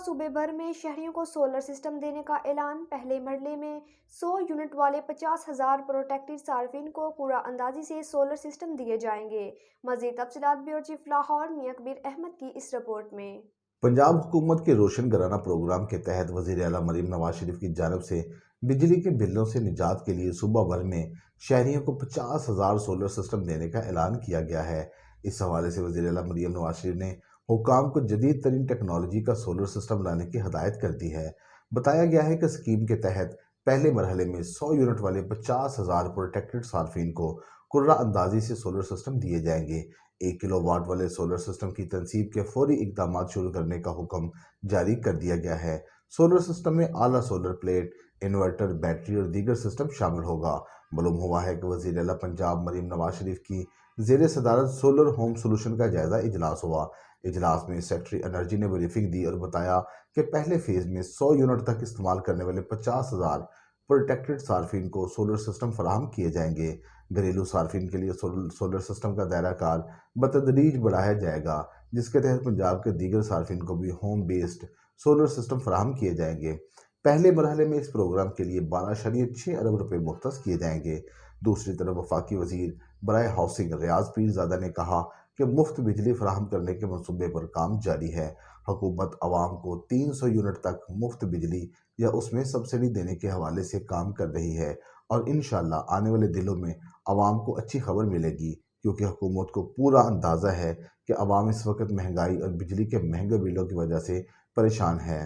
صوبے بھر میں شہریوں کو سولر سسٹم دینے کا اعلان۔ پہلے مرحلے میں 100 یونٹ والے 50,000 پروٹیکٹڈ صارفین کو قرعہ اندازی سے سولر سسٹم دیے جائیں گے۔ مزید تفصیلات بیورو چیف لاہور میاں کبیر احمد کی اس رپورٹ میں۔ پنجاب حکومت کے روشن گھرانہ پروگرام کے تحت وزیر اعلیٰ مریم نواز شریف کی جانب سے بجلی کے بلوں سے نجات کے لیے صوبہ بھر میں شہریوں کو 50,000 سولر سسٹم دینے کا اعلان کیا گیا ہے۔ اس حوالے سے وزیر اعلیٰ مریم نواز شریف نے حکام کو جدید ترین ٹیکنالوجی کا سولر سسٹم لانے کی ہدایت کر دی ہے۔ بتایا گیا ہے کہ اسکیم کے تحت پہلے مرحلے میں 100 یونٹ والے 50,000 پروٹیکٹڈ صارفین کو قرعہ اندازی سے سولر سسٹم دیے جائیں گے۔ 1 کلو واٹ والے سولر سسٹم کی تنصیب کے فوری اقدامات شروع کرنے کا حکم جاری کر دیا گیا ہے۔ سولر سسٹم میں اعلیٰ سولر پلیٹ، انورٹر، بیٹری اور دیگر سسٹم شامل ہوگا۔ معلوم ہوا ہے کہ وزیر اعلیٰ پنجاب مریم نواز شریف کی زیر صدارت سولر ہوم سولوشن کا جائزہ اجلاس ہوا۔ اجلاس میں سیکٹری انرجی نے بریفنگ دی اور بتایا کہ پہلے فیز میں 100 یونٹ تک استعمال کرنے والے 50,000 پروٹیکٹڈ صارفین کو سولر سسٹم فراہم کیے جائیں گے۔ گھریلو صارفین کے لیے سولر سسٹم کا دائرہ کار بتدریج بڑھایا جائے گا، جس کے تحت پنجاب کے دیگر صارفین کو بھی ہوم بیسڈ سولر سسٹم فراہم کیے جائیں گے۔ پہلے مرحلے میں اس پروگرام کے لیے 12.6 ارب روپے مختص کیے جائیں گے۔ دوسری طرف وفاقی وزیر برائے ہاؤسنگ ریاض پیرزادہ نے کہا کہ مفت بجلی فراہم کرنے کے منصوبے پر کام جاری ہے۔ حکومت عوام کو 300 یونٹ تک مفت بجلی یا اس میں سبسڈی دینے کے حوالے سے کام کر رہی ہے، اور انشاءاللہ آنے والے دنوں میں عوام کو اچھی خبر ملے گی، کیونکہ حکومت کو پورا اندازہ ہے کہ عوام اس وقت مہنگائی اور بجلی کے مہنگے بلوں کی وجہ سے پریشان ہے۔